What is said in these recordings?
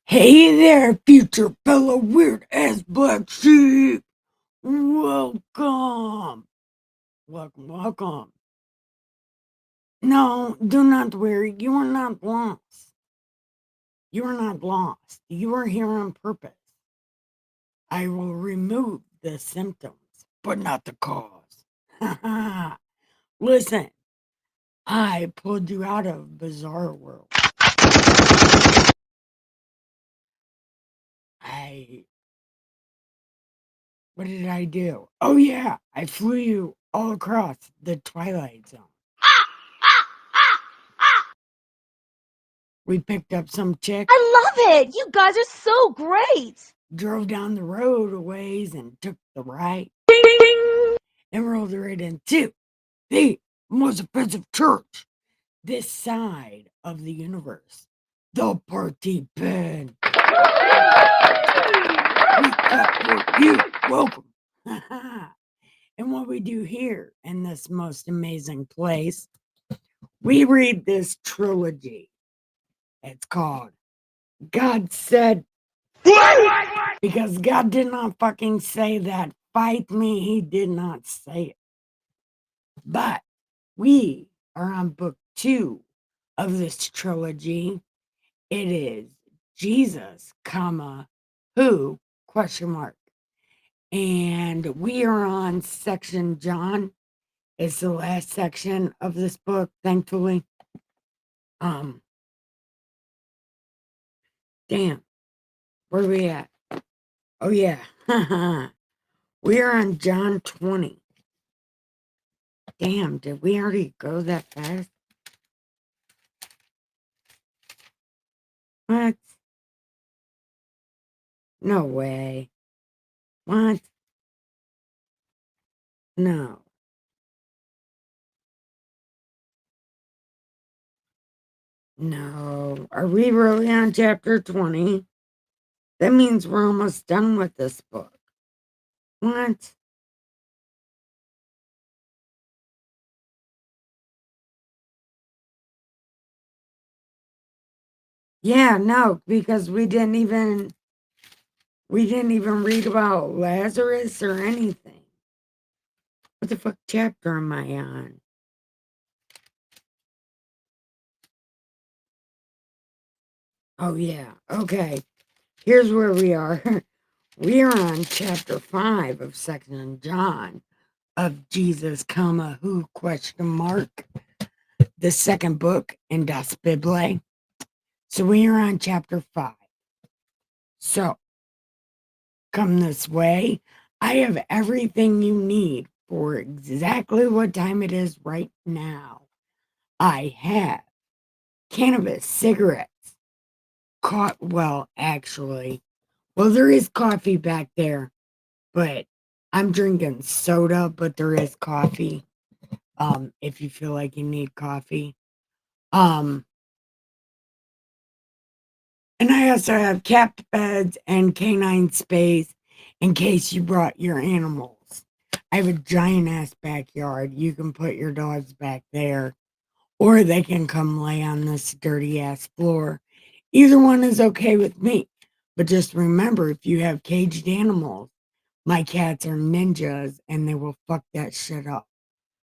Hey there, future fellow weird ass black sheep. Welcome. Welcome. No, do not worry. You are not lost. You are not lost. You are here on purpose. I will remove the symptoms, but not the cause. Listen, I pulled you out of bizarre world. I What did I do? Oh yeah, I flew you all across the Twilight Zone. We picked up some chick, I love it. You guys are so great. drove down the road a ways and took the right and rolled right into the most offensive church this side of the universe. The party pen. We clap for you. Welcome. And what we do here in this most amazing place, we read this trilogy. It's called God Said, because God did not fucking say that. Fight me, he did not say it. But we are on book 2 of this trilogy. It is Jesus, comma, who, question mark. And we are on section John. It's the last section of this book, thankfully. Damn, where are we at? Oh yeah. We are on John 20. Damn, did we already go that fast? What? No way. What? No. No. Are we really on chapter 20? That means we're almost done with this book. What? Yeah, no, because we didn't even read about Lazarus or anything. What the fuck chapter am I on? Oh yeah. Okay. Here's where we are. We are on chapter 5 of section John of Jesus, comma, who, question mark, the second book in Das Bible. So we are on chapter 5. So come this way. I have everything you need for exactly what time it is right now. I have cannabis, cigarettes, there is coffee back there, but I'm drinking soda, but there is coffee. If you feel like you need coffee. Um, and I also have capped beds and canine space in case you brought your animals. I have a giant ass backyard. You can put your dogs back there, or they can come lay on this dirty ass floor. Either one is okay with me. But just remember, if you have caged animals, my cats are ninjas and they will fuck that shit up.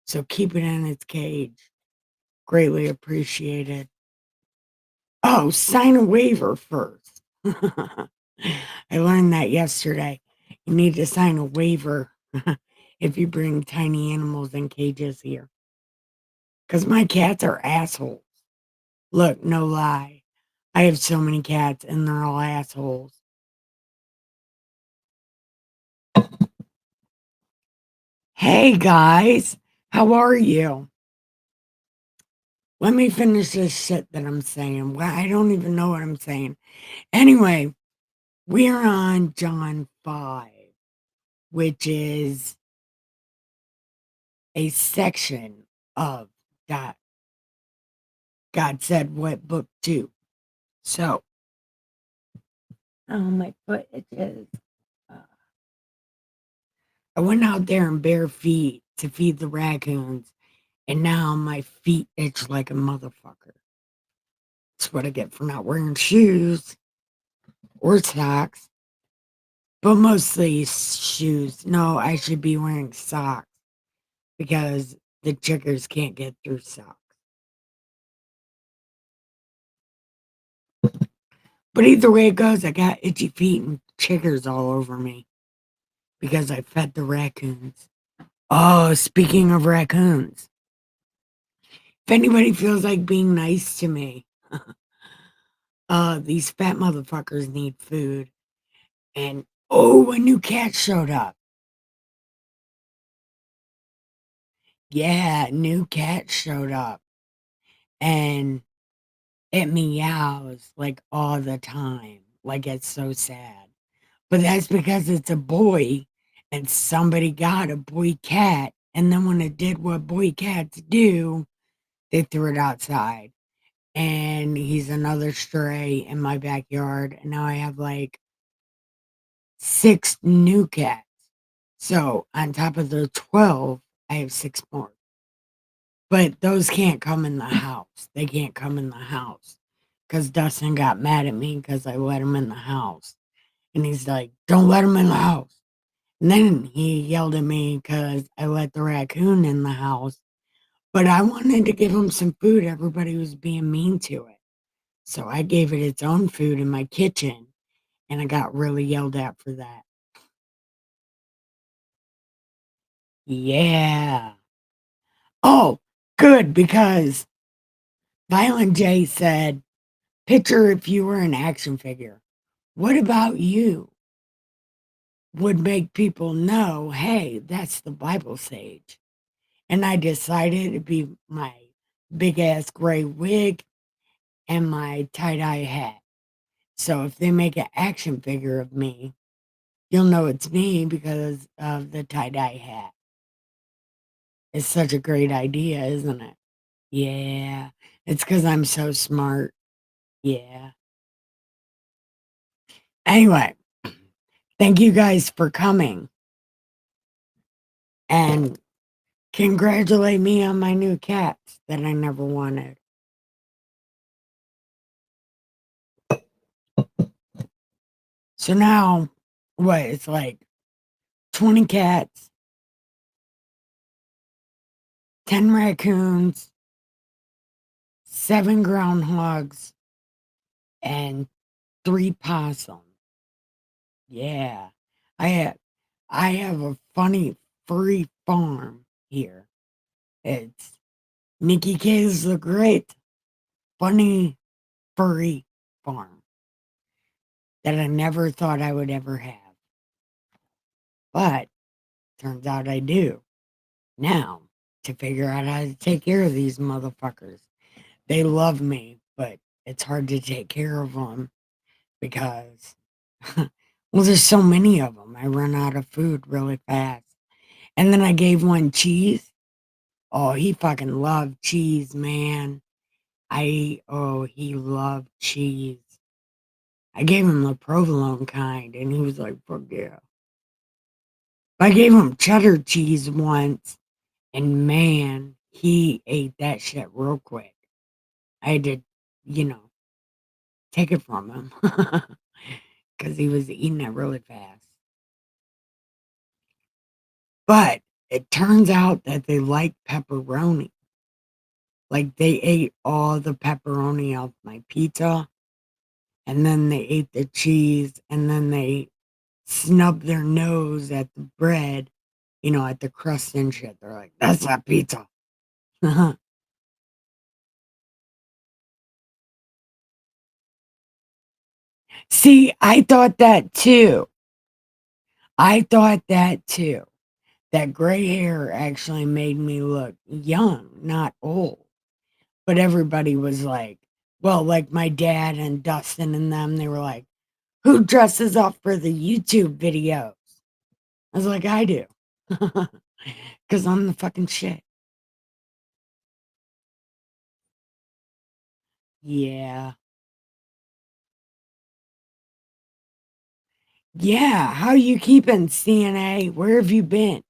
So keep it in its cage. Greatly appreciated. Oh, sign a waiver first. I learned that yesterday. You need to sign a waiver if you bring tiny animals in cages here. Because my cats are assholes. Look, no lie. I have so many cats and they're all assholes. Hey guys, how are you? Let me finish this shit that I'm saying. Well, I don't even know what I'm saying. Anyway, we're on John 5, which is a section of that God Said What book 2. So, oh, my foot itches. Uh, I went out there in bare feet to feed the raccoons, and now my feet itch like a motherfucker. That's what I get for not wearing shoes. or socks, but mostly shoes. No, I should be wearing socks because the chickers can't get through socks. But either way it goes, I got itchy feet and chiggers all over me because I fed the raccoons. Oh, speaking of raccoons, if anybody feels like being nice to me, these fat motherfuckers need food. And oh, a new cat showed up. Yeah, new cat showed up. And it meows like all the time. Like it's so sad. But that's because it's a boy and somebody got a boy cat. And then when it did what boy cats do, they threw it outside. And he's another stray in my backyard. And now I have like 6 new cats. So on top of the 12, I have 6 more. But those can't come in the house. They can't come in the house because Dustin got mad at me because I let him in the house. And he's like, don't let him in the house. And then he yelled at me because I let the raccoon in the house. But I wanted to give him some food. Everybody was being mean to it. So I gave it its own food in my kitchen. And I got really yelled at for that. Yeah. Oh, good, because Violent J said, picture if you were an action figure. What about you would make people know, hey, that's the Bible sage? And I decided to be my big ass gray wig and my tie dye hat. So if they make an action figure of me, you'll know it's me because of the tie dye hat. It's such a great idea, isn't it? Yeah. It's because I'm so smart. Yeah. Anyway, thank you guys for coming and congratulate me on my new cats that I never wanted. So now, what? It's like 20 cats, 10 raccoons, 7 groundhogs, and 3 possums. Yeah. I have I have a funny furry farm here. It's Nikki K's the Great Funny Furry Farm that I never thought I would ever have. But turns out I do. Now, to figure out how to take care of these motherfuckers. They love me, but it's hard to take care of them because, well, there's so many of them. I run out of food really fast. And then I gave one cheese. Oh, he fucking loved cheese, man. He loved cheese. I gave him the provolone kind, and he was like, fuck yeah. I gave him cheddar cheese once, and man, he ate that shit real quick. I had to, you know, take it from him because he was eating it really fast. But it turns out that they like pepperoni. Like they ate all the pepperoni off my pizza, and then they ate the cheese, and then they snubbed their nose at the bread, at the crust and shit. They're like, that's not pizza. See, I thought that too. I thought that too. That gray hair actually made me look young, not old. But everybody was like, well, like my dad and Dustin and them, they were like, who dresses up for the YouTube videos? I was like, I do. Because I'm the fucking shit. Yeah. Yeah. How you keeping, CNA? Where have you been?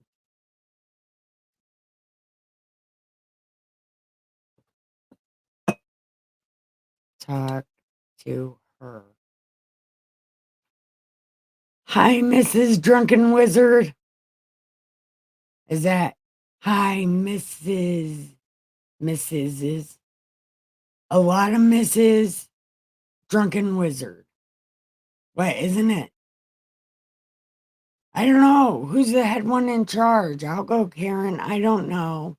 Talk to her. Hi, Mrs. Drunken Wizard. Is that hi, Mrs. is a lot of Mrs. Drunken Wizard. What, isn't it? I don't know. Who's the head one in charge? I'll go, Karen. I don't know.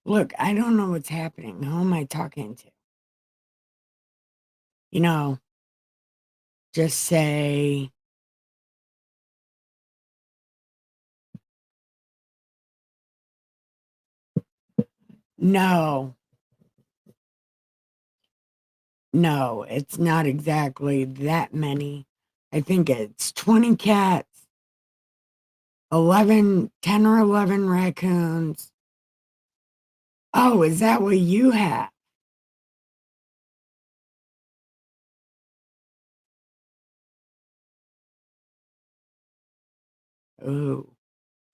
Look, I don't know what's happening. Who am I talking to? You know, just say, no, no, it's not exactly that many. I think it's 20 cats, 10 or 11 raccoons. Oh, is that what you have? Oh,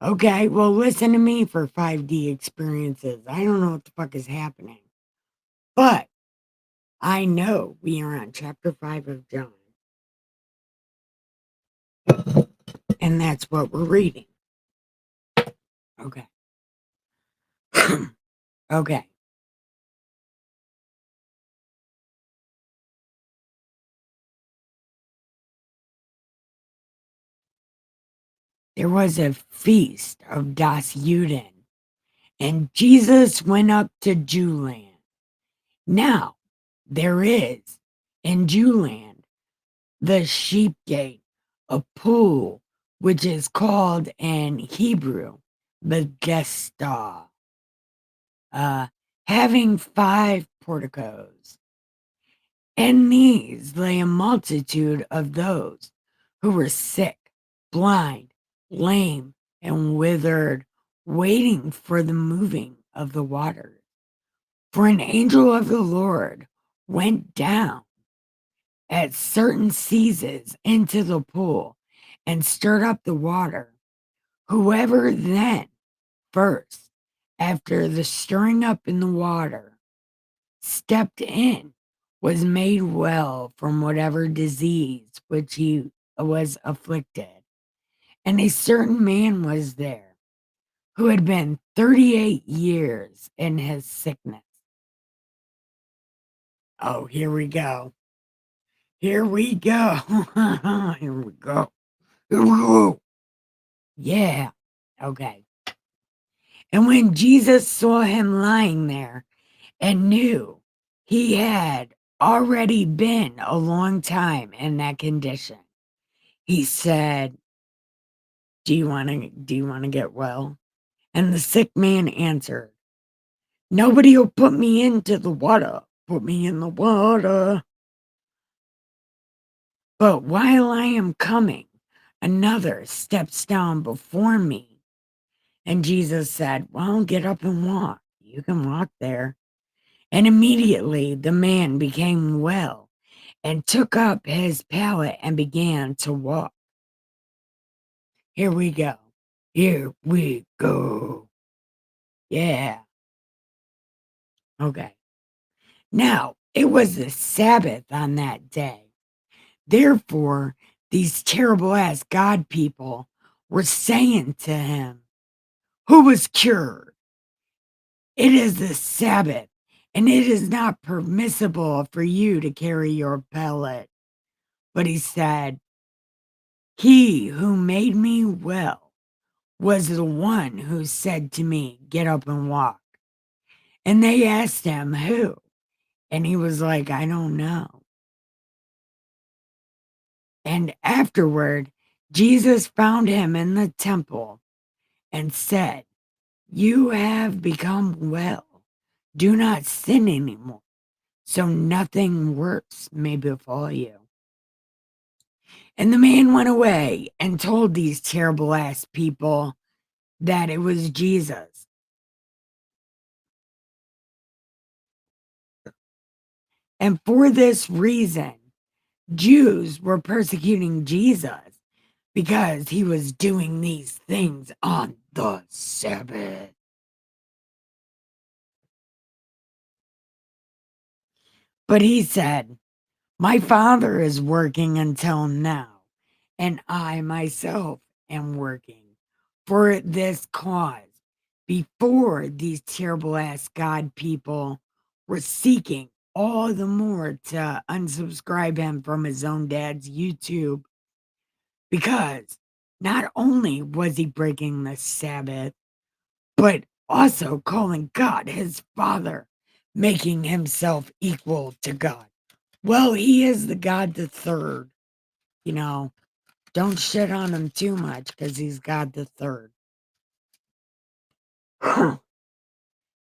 okay. Well, listen to me for 5D experiences. I don't know what the fuck is happening, but I know we are on chapter 5 of John, and that's what we're reading. Okay. Okay. There was a feast of Das Juden, and Jesus went up to Jewland. Now, there is in Jewland the sheep gate, a pool, which is called in Hebrew Bethesda, uh, having 5 porticos. In these lay a multitude of those who were sick, blind, lame, and withered, waiting for the moving of the waters. For an angel of the Lord went down at certain seasons into the pool and stirred up the water. Whoever then first, after the stirring up in the water, stepped in, was made well from whatever disease which he was afflicted. And a certain man was there who had been 38 years in his sickness. Oh, here we go. Here we go. Here we go. Here we go. Yeah. Okay. And when Jesus saw him lying there and knew he had already been a long time in that condition, he said, do you want to get well? And the sick man answered, nobody will put me into the water. Put me in the water. But while I am coming, another steps down before me. And Jesus said, well, get up and walk. You can walk there. And immediately the man became well and took up his pallet and began to walk. Here we go. Here we go. Yeah. Okay. Now, it was the Sabbath on that day. Therefore, these terrible ass God people were saying to him, who was cured? It is the Sabbath, and it is not permissible for you to carry your pallet. But he said, he who made me well was the one who said to me, get up and walk. And they asked him, who? And he was like, I don't know. And afterward, Jesus found him in the temple and said, you have become well. Do not sin anymore, so nothing worse may befall you. And the man went away and told these terrible ass people that it was Jesus. And for this reason, Jews were persecuting Jesus because he was doing these things on the Sabbath. But he said, my Father is working until now, and I myself am working for this cause before these terrible ass God people were seeking all the more to unsubscribe him from his own dad's YouTube, because not only was he breaking the Sabbath, but also calling God his father, making himself equal to God. Well, he is the God the third, you know. Don't shit on him too much because he's God the third.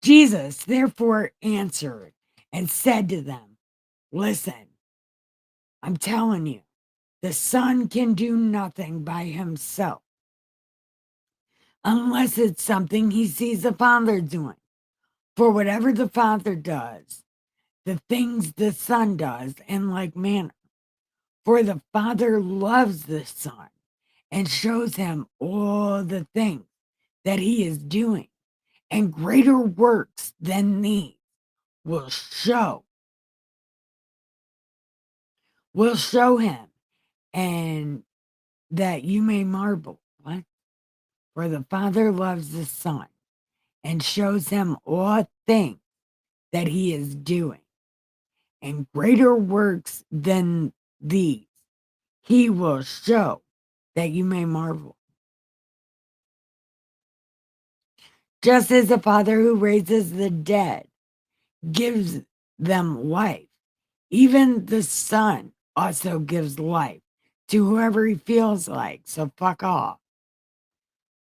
Jesus therefore answered and said to them, listen, I'm telling you, the Son can do nothing by himself unless it's something he sees the Father doing. For whatever the Father does, the things the Son does in like manner. For the Father loves the Son and shows him all the things that he is doing, and greater works than these will show him, and that you may marvel. What? For the Father loves the Son and shows him all things that he is doing, and greater works than these he will show, that you may marvel. Just as the Father who raises the dead gives them life, even the Son also gives life to whoever he feels like. So fuck off.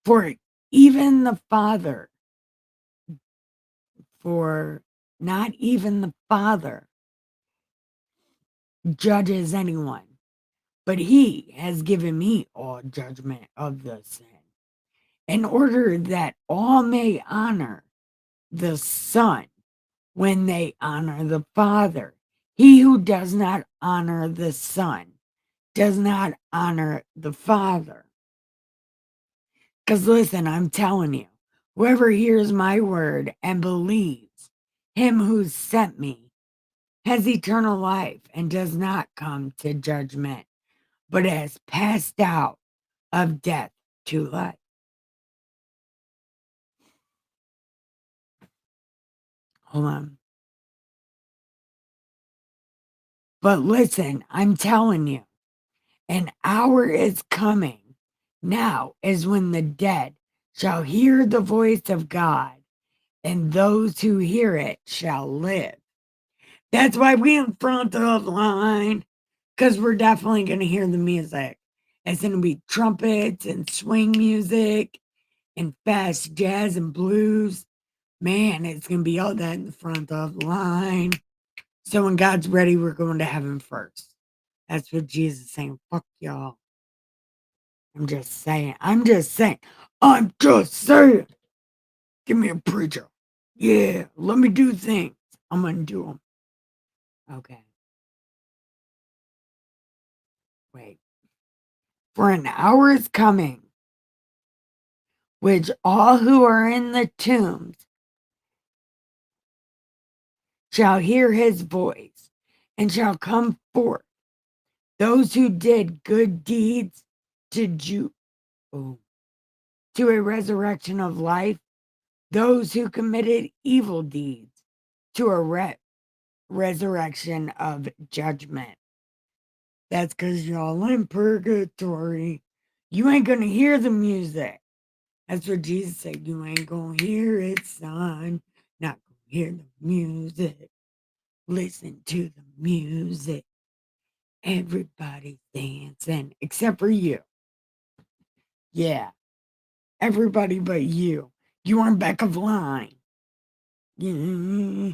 For even the Father, for not even the Father judges anyone, but he has given me all judgment of the sin, in order that all may honor the Son when they honor the Father. He who does not honor the Son does not honor the Father. Because listen, I'm telling you, whoever hears my word and believes him who sent me has eternal life and does not come to judgment, but has passed out of death to life. Hold on. But listen, I'm telling you, an hour is coming. Now is when the dead shall hear the voice of God, and those who hear it shall live. That's why we in front of the line, because we're definitely going to hear the music. It's going to be trumpets and swing music and fast jazz and blues. Man, it's going to be all that in the front of the line. So when God's ready, we're going to heaven first. That's what Jesus is saying. Fuck y'all. I'm just saying. I'm just saying. Give me a preacher. Yeah, let me do things. I'm going to do them. Okay. Wait. For an hour is coming, which all who are in the tombs shall hear his voice and shall come forth. Those who did good deeds to a resurrection of life, those who committed evil deeds to a resurrection of judgment. That's because y'all in purgatory. You ain't gonna hear the music. That's what Jesus said. You ain't gonna hear it, son. Not gonna hear the music. Listen to the music. Everybody's dancing except for you. Yeah, everybody but you. You are back of line. Yeah.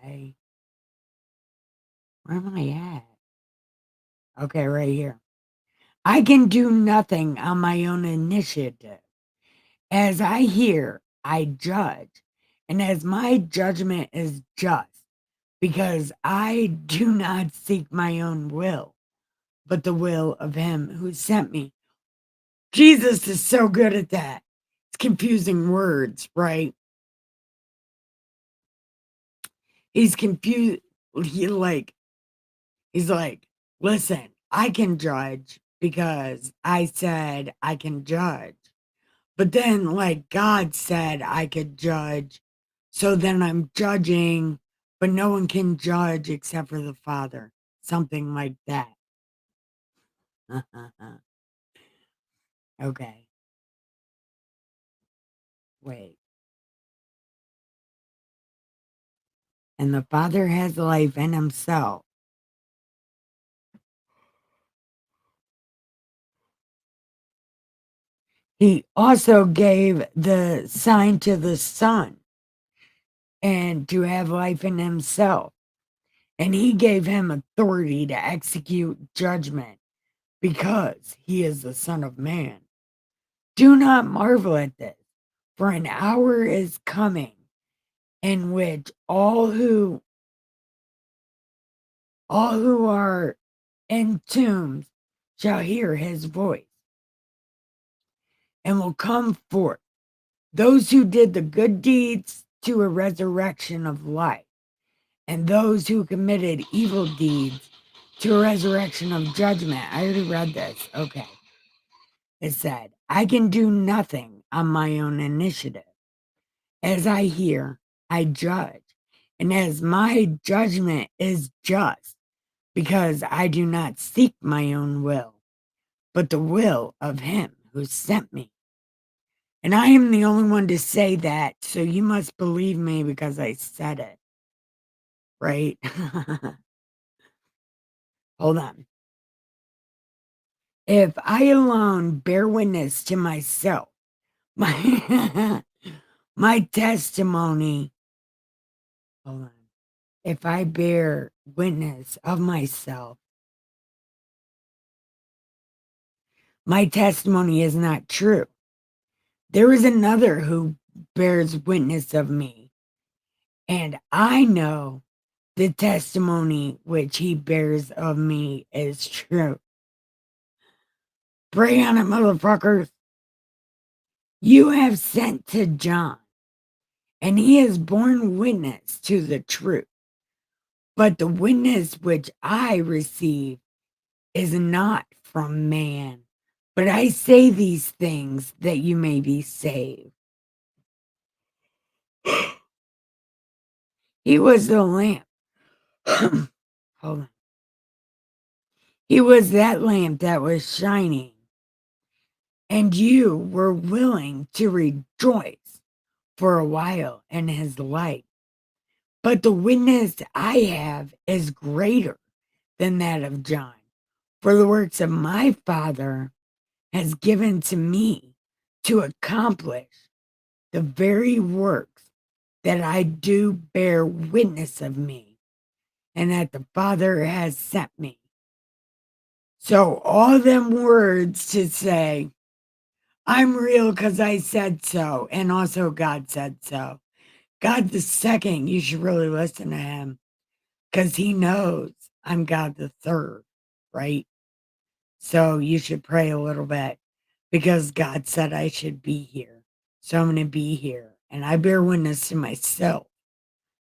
Okay. Where am I at? Okay, right here. I can do nothing on my own initiative. As I hear, I judge. And as my judgment is just, because I do not seek my own will, but the will of him who sent me. Jesus is so good at that. It's confusing words, right? He's confused. He like, he's like, listen, I can judge because I said I can judge. But then, like, God said I could judge. So then I'm judging, but no one can judge except for the Father. Something like that. Okay. Wait. And the Father has life in himself. He also gave the sign to the Son and to have life in himself. And he gave him authority to execute judgment because he is the Son of Man. Do not marvel at this, for an hour is coming in which all who are in tombs shall hear his voice and will come forth. Those who did the good deeds to a resurrection of life, and those who committed evil deeds to a resurrection of judgment. I already read this. Okay. It said, I can do nothing on my own initiative. As I hear, I judge. And as my judgment is just, because I do not seek my own will, but the will of him who sent me. And I am the only one to say that, so you must believe me because I said it. Right? Hold on. If I alone bear witness to myself, my my testimony, hold on. If I bear witness of myself, my testimony is not true. There is another who bears witness of me, and I know the testimony which he bears of me is true. Pray on it, motherfuckers. You have sent to John, and he has borne witness to the truth. But the witness which I receive is not from man. But I say these things that you may be saved. He was the lamp. Hold on. He was that lamp that was shining, and you were willing to rejoice for a while in his light. But the witness I have is greater than that of John. For the works of my Father has given to me to accomplish the very works that I do bear witness of me, and that the Father has sent me. So all them words to say, I'm real because I said so, and also God said so. God the second, you should really listen to him because he knows I'm God the third, right? So you should pray a little bit because God said I should be here. So I'm going to be here. And I bear witness to myself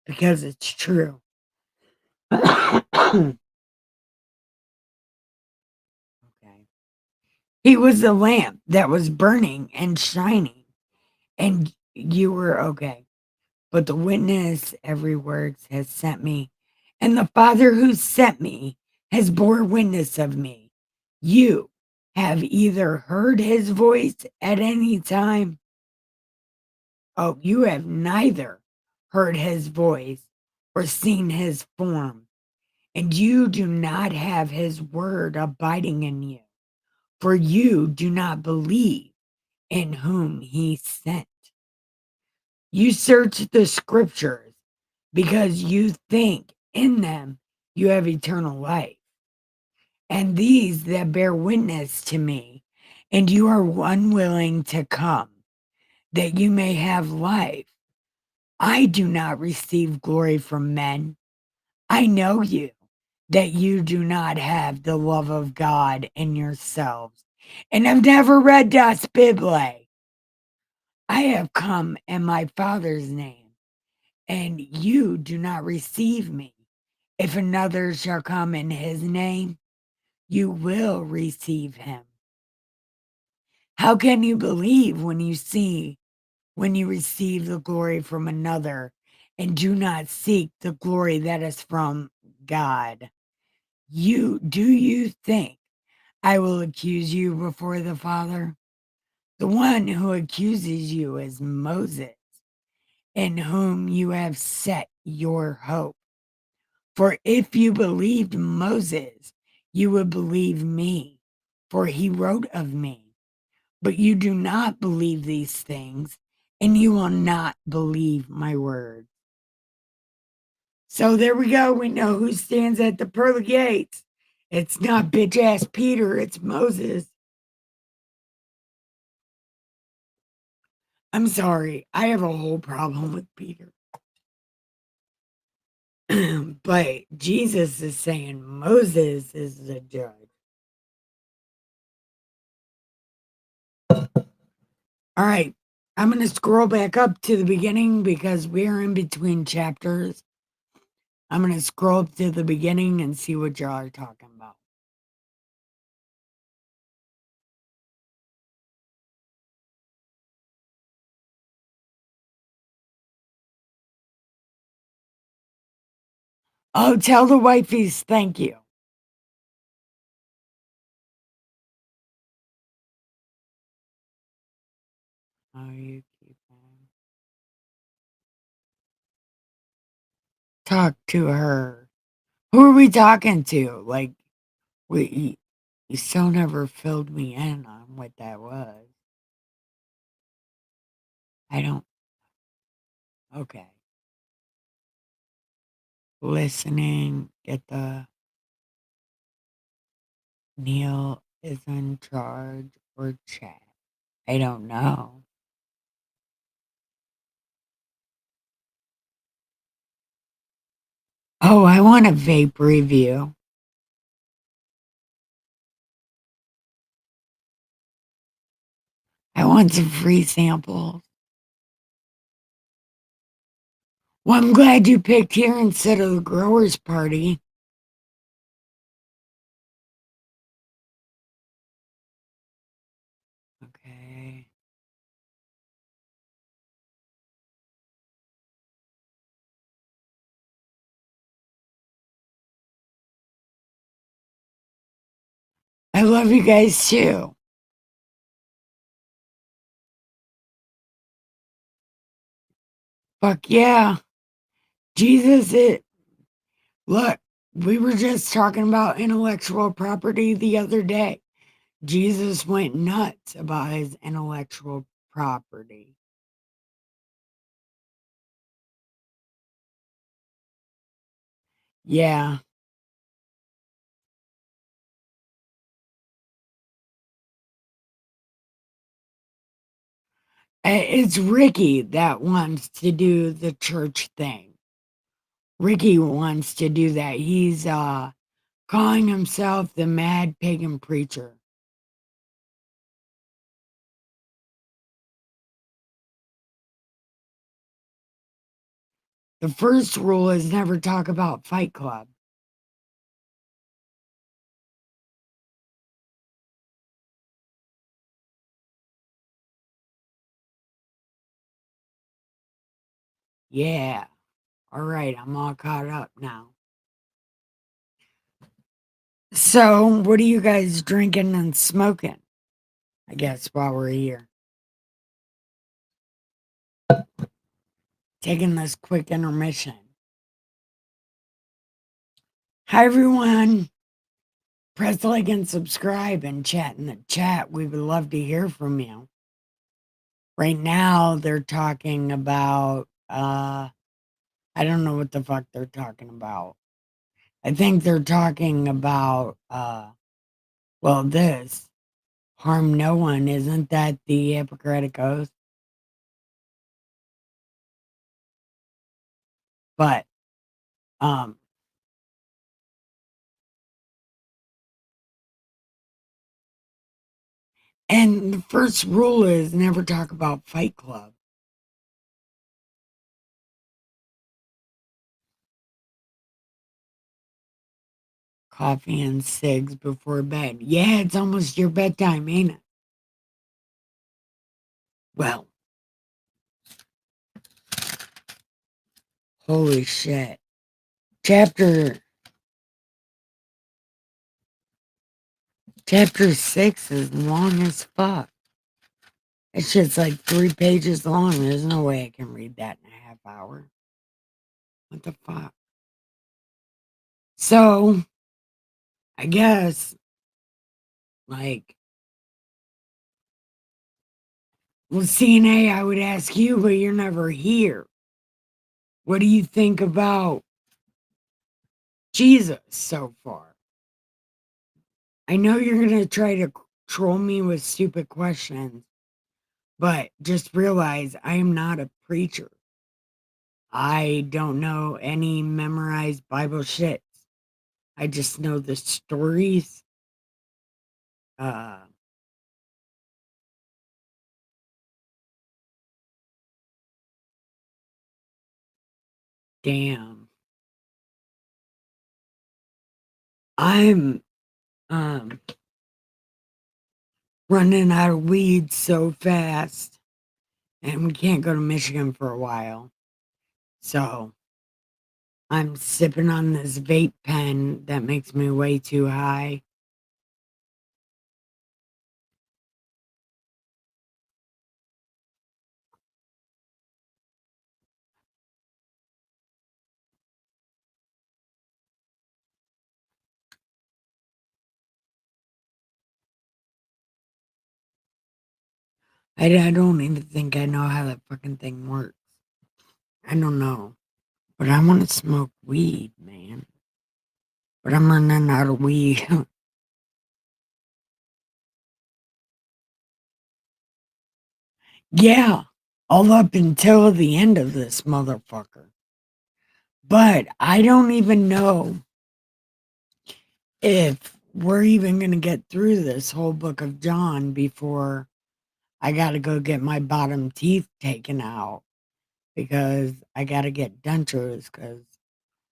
because it's true. Okay. He was the lamp that was burning and shining, and you were okay. But the witness, every works, has sent me, and the Father who sent me has bore witness of me. You have either heard his voice at any time. Oh, you have neither heard his voice or seen his form, and you do not have his word abiding in you, for you do not believe in whom he sent. You search the scriptures because you think in them you have eternal life. And these that bear witness to me, and you are unwilling to come, that you may have life. I do not receive glory from men. I know you, that you do not have the love of God in yourselves, and have never read Das Bible. I have come in my Father's name, and you do not receive me. If another shall come in his name, you will receive him. How can you believe when you receive the glory from another and do not seek the glory that is from God? Do you think I will accuse you before the Father? The one who accuses you is Moses, in whom you have set your hope. For if you believed Moses, you would believe me, for he wrote of me. But you do not believe these things, and you will not believe my word. So there we go. We know who stands at the pearly gates. It's not bitch ass Peter, it's Moses. I'm sorry. I have a whole problem with Peter. But Jesus is saying Moses is the judge. All right. I'm going to scroll back up to the beginning because we're in between chapters. I'm going to scroll up to the beginning and see what y'all are talking about. Oh, tell the wifeys thank you. Oh, you keep on. Talk to her. Who are we talking to? Like, you still never filled me in on what that was. I don't. Okay. Listening. Get the Neil is in charge or chat. I don't know. Oh, I want a vape review. I want some free samples. Well, I'm glad you picked here instead of the growers party. Okay. I love you guys too. Fuck yeah. Jesus, look, we were just talking about intellectual property the other day. Jesus went nuts about his intellectual property. Yeah. It's Ricky that wants to do the church thing. Ricky wants to do that. He's calling himself the mad pagan preacher. The first rule is never talk about Fight Club. Yeah. All right, I'm all caught up now. So, what are you guys drinking and smoking? I guess while we're here. Taking this quick intermission. Hi, everyone. Press like and subscribe and chat in the chat. We would love to hear from you. Right now, they're talking about, I don't know what the fuck they're talking about. I think they're talking about, well, this harm no one. Isn't that the Hippocratic Oath? But, um, And the first rule is never talk about Fight Club. Coffee and cigs before bed. Yeah, it's almost your bedtime, ain't it? Well, holy shit. Chapter 6 is long as fuck. That shit's like 3 pages long. There's no way I can read that in a half hour. What the fuck? So, I guess, like, well, CNA, I would ask you, but you're never here. What do you think about Jesus so far? I know you're going to try to troll me with stupid questions, but just realize I am not a preacher. I don't know any memorized Bible shit. I just know the stories. Uh, damn. I'm um running out of weed so fast, and we can't go to Michigan for a while. So I'm sipping on this vape pen that makes me way too high. I don't even think I know how that fucking thing works. I don't know. But I want to smoke weed, man. But I'm running out of weed. Yeah, all up until the end of this motherfucker. But I don't even know if we're even going to get through this whole book of John before I got to go get my bottom teeth taken out because I got to get dentures because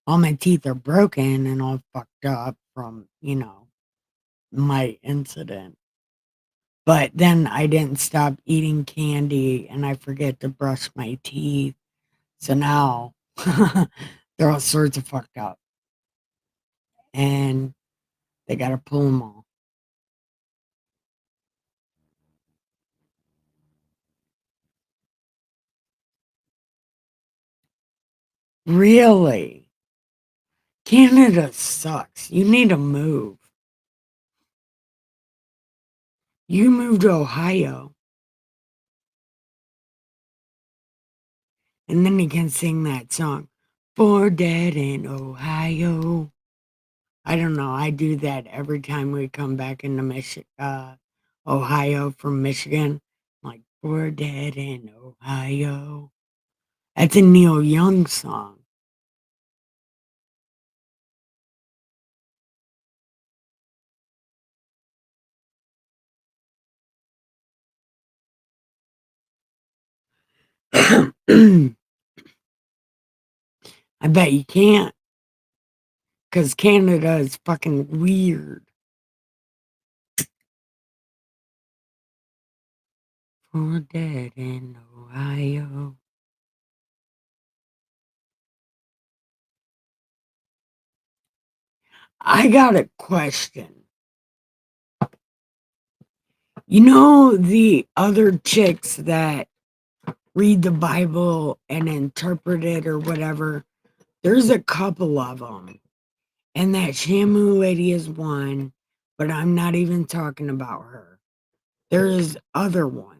all my teeth are broken and all fucked up from, my incident. But then I didn't stop eating candy and I forget to brush my teeth. So now they're all sorts of fucked up and they got to pull them all. Really? Canada sucks. You need to move. You moved to Ohio and then you can sing that song. For Dead in Ohio. I don't know. I do that every time we come back into Ohio from Michigan. Like, we're dead in Ohio. That's a Neil Young song. I bet you can't because Canada is fucking weird. For dead in Ohio. I got a question. You know the other chicks that read the Bible and interpret it or whatever? There's a couple of them. And that Shamu lady is one, but I'm not even talking about her. There's other ones,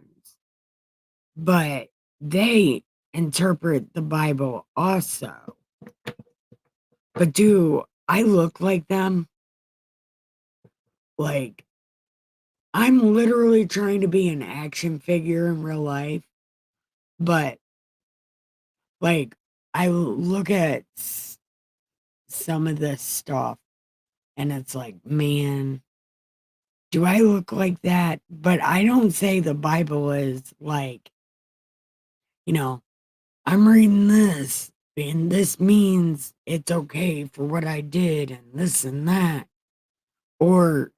but they interpret the Bible also. But do I look like them? Like, I'm literally trying to be an action figure in real life, but like, I look at some of this stuff and it's like, man, Do I look like that? But I don't say the Bible is like, you know, I'm reading this and this means it's okay for what I did and this and that. Or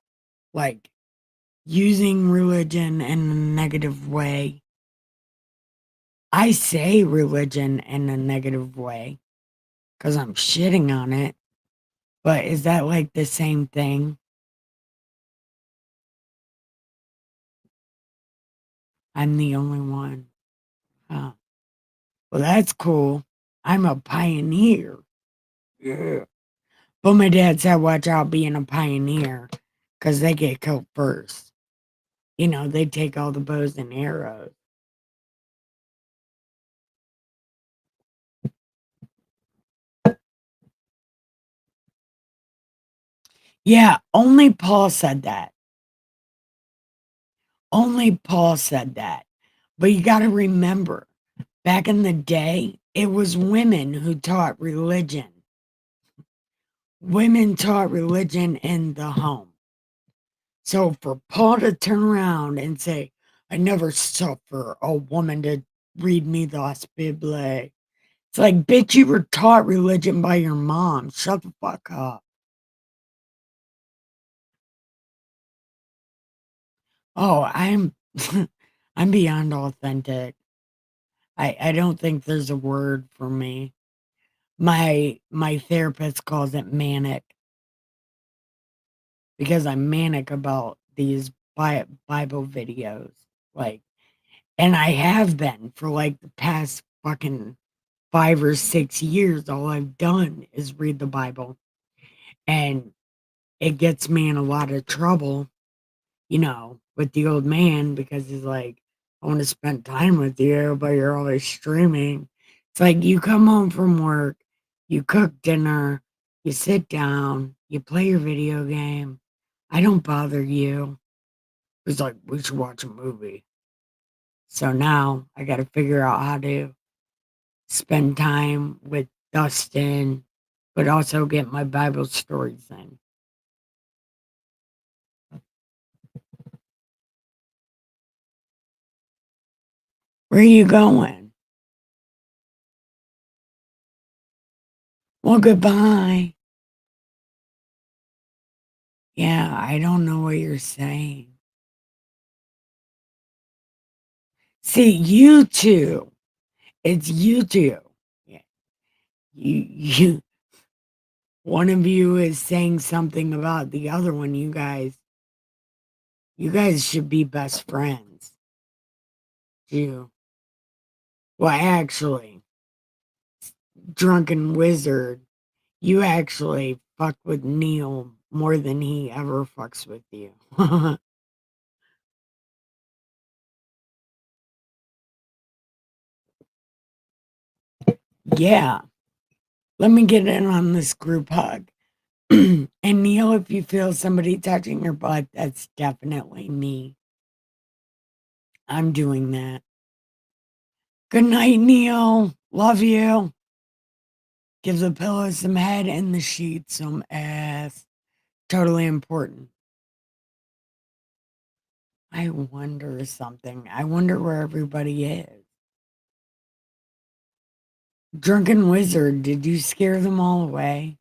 like using religion in a negative way. I say religion in a negative way because I'm shitting on it. But is that like the same thing? I'm the only one. Huh. Well, that's cool. I'm a pioneer. Yeah. But my dad said, watch out being a pioneer because they get killed first. You know, they take all the bows and arrows. Yeah, only Paul said that. Only Paul said that. But you got to remember, back in the day, it was women who taught religion. Women taught religion in the home. So for Paul to turn around and say, I never suffer a woman to read me the Bible. It's like, bitch, you were taught religion by your mom. Shut the fuck up. Oh, I'm beyond authentic. I don't think there's a word for me. My therapist calls it manic because I'm manic about these Bible videos. Like, and I have been for like the past fucking 5 or 6 years. All I've done is read the Bible, and it gets me in a lot of trouble, with the old man because he's like, I want to spend time with you, but you're always streaming. It's like you come home from work, you cook dinner, you sit down, you play your video game. I don't bother you. It's like, we should watch a movie. So now I got to figure out how to spend time with Dustin, but also get my Bible stories in. Where are you going? Well, goodbye. Yeah, I don't know what you're saying. See, you two. It's you two. Yeah. You one of you is saying something about the other one. You guys should be best friends. You. Well, actually, drunken wizard, you actually fuck with Neil more than he ever fucks with you. Yeah. Let me get in on this group hug. And Neil, if you feel somebody touching your butt, that's definitely me. I'm doing that. Good night, Neil. Love you. Give the pillow some head and the sheets some ass. Totally important. I wonder something. I wonder where everybody is. Drunken Wizard, did you scare them all away?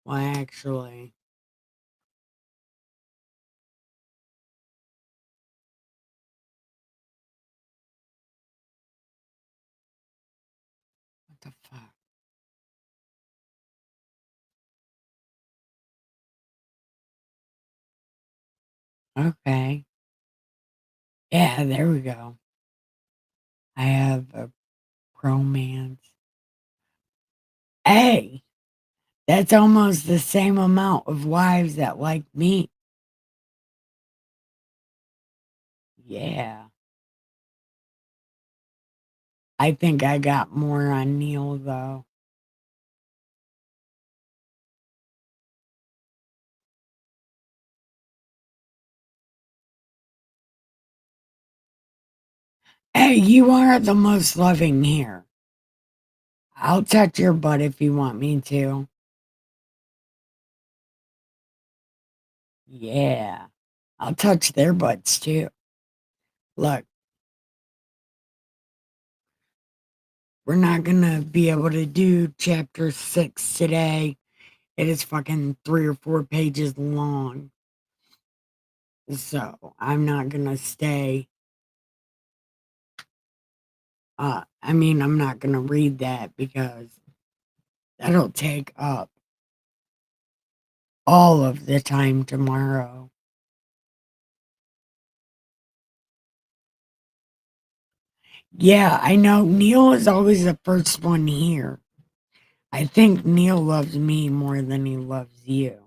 Why, actually, what the fuck? Okay. Yeah, there we go. I have a romance. Hey, that's almost the same amount of wives that like me. Yeah. I think I got more on Neil, though. Hey, you are the most loving here. I'll touch your butt if you want me to. Yeah. I'll touch their butts too. Look, we're not gonna be able to do chapter 6 today. It is fucking 3 or 4 pages long. So I'm not gonna stay. I'm not gonna read that because that'll take up all of the time tomorrow. Yeah, I know. Neil is always the first one here. I think Neil loves me more than he loves you.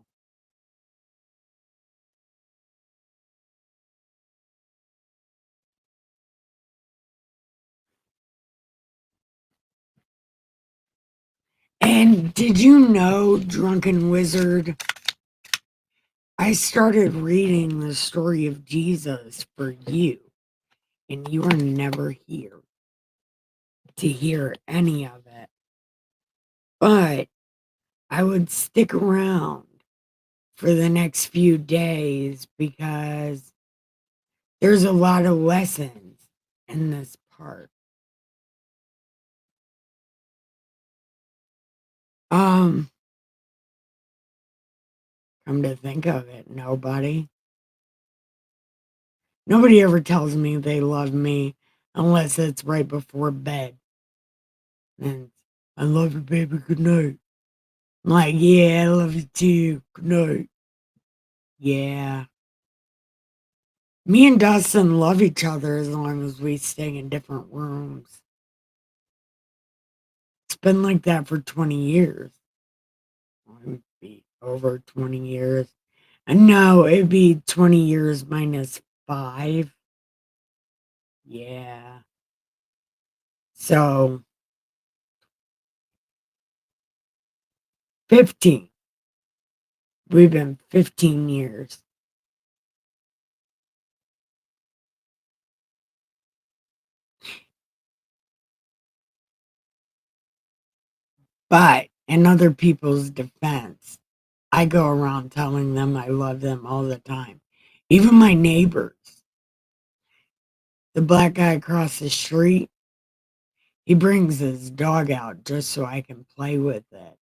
And did you know, Drunken Wizard? I started reading the story of Jesus for you, and you were never here to hear any of it. But I would stick around for the next few days because there's a lot of lessons in this part. Um, Come to think of it, nobody ever tells me they love me unless it's right before bed. And I love you, baby. Good night. I'm like, yeah, I love you too. Good night. Yeah. Me and Dustin love each other as long as we stay in different rooms. It's been like that for 20 years. It would be over 20 years. And no, it'd be 20 years minus 5. Yeah. So 15. We've been 15 years. But in other people's defense, I go around telling them I love them all the time. Even my neighbors. The black guy across the street, he brings his dog out just so I can play with it.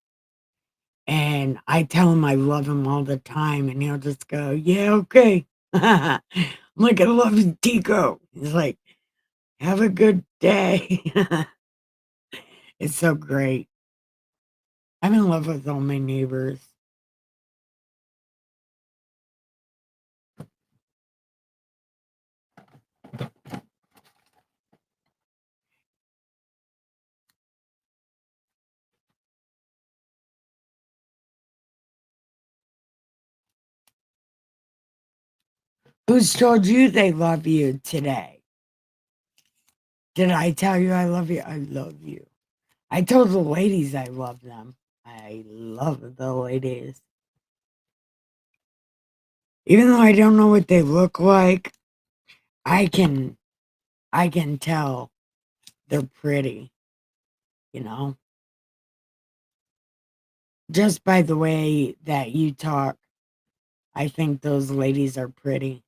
And I tell him I love him all the time, and he'll just go, yeah, okay. I'm like, I love you, Tico. He's like, have a good day. It's so great. I'm in love with all my neighbors. Who's told you they love you today? Did I tell you I love you? I love you. I told the ladies I love them. I love the ladies. Even though I don't know what they look like, I can I can tell they're pretty, you know? Just by the way that you talk, I think those ladies are pretty.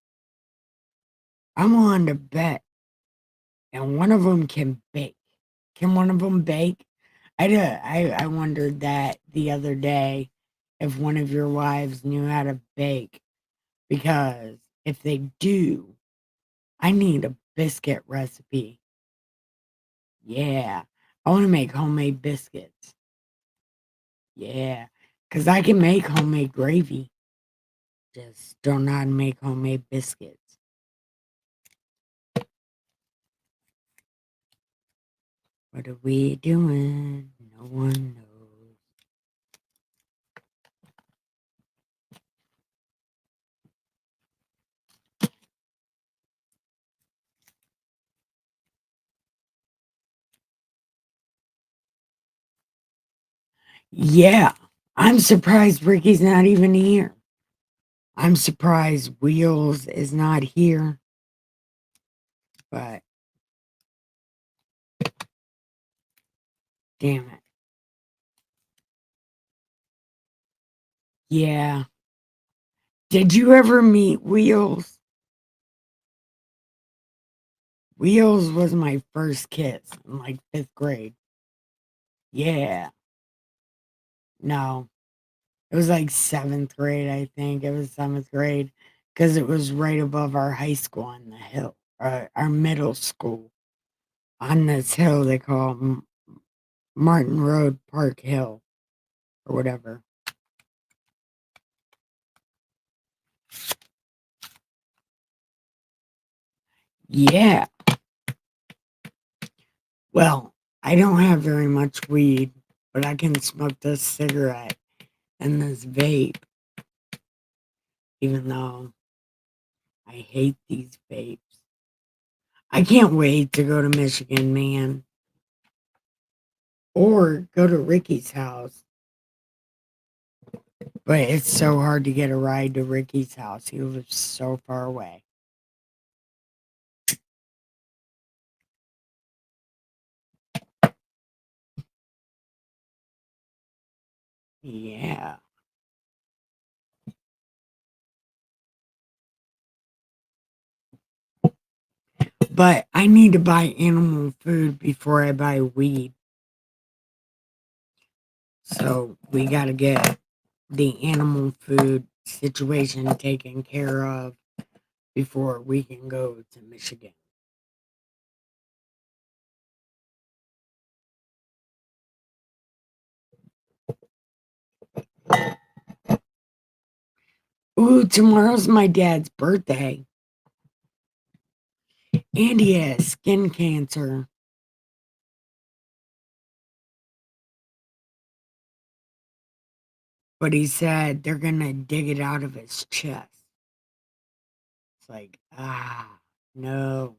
I'm willing to bet, and one of them can bake. Can one of them bake? I wondered that the other day if one of your wives knew how to bake, because if they do, I need a biscuit recipe. Yeah, I want to make homemade biscuits. Yeah, because I can make homemade gravy. Just don't know how to make homemade biscuits. What are we doing? No one knows. Yeah, I'm surprised Ricky's not even here. I'm surprised Wheels is not here. But Damn it. Yeah. Did you ever meet Wheels? Wheels was my first kiss in like 5th grade. Yeah. No. It was like 7th grade, I think. It was 7th grade because it was right above our high school on the hill, our middle school on this hill they call Martin Road Park Hill or whatever. Yeah. Well, I don't have very much weed, but I can smoke this cigarette and this vape, even though I hate these vapes. I can't wait to go to Michigan, man, or go to Ricky's house. But it's so hard to get a ride to Ricky's house. He lives so far away. Yeah. But I need to buy animal food before I buy weed. So we got to get the animal food situation taken care of before we can go to Michigan. Ooh, tomorrow's my dad's birthday. And he has skin cancer. But he said they're going to dig it out of his chest. It's like, no.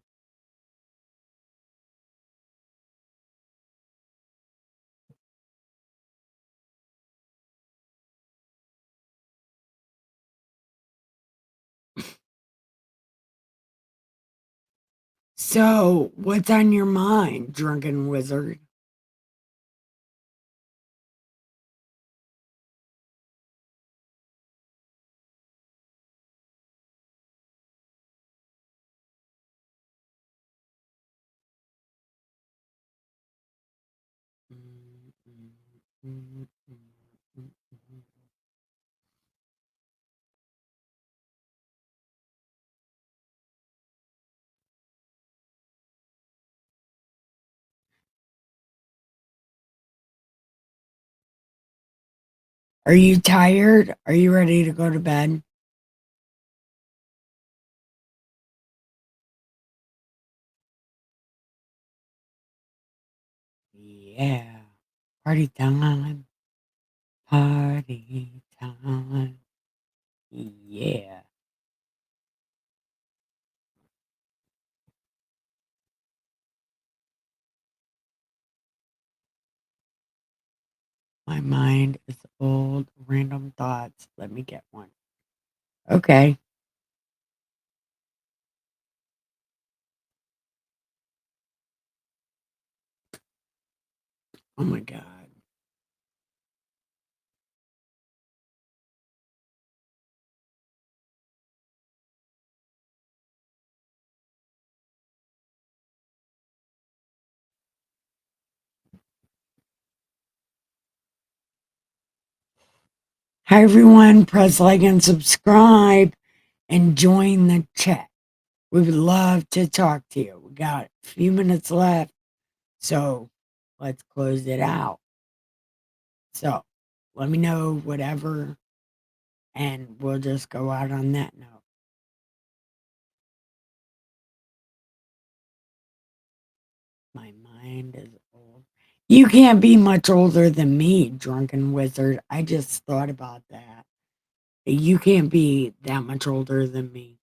So, what's on your mind, drunken wizard? Are you tired? Are you ready to go to bed? Yeah. Party time. Party time. Yeah. My mind is old. Random thoughts. Let me get one. Okay. Oh my God. Hi, everyone. Press like and subscribe and join the chat. We would love to talk to you. We got a few minutes left, so let's close it out. So let me know whatever, and we'll just go out on that note. My mind is old. You can't be much older than me, drunken wizard. I just thought about that. You can't be that much older than me.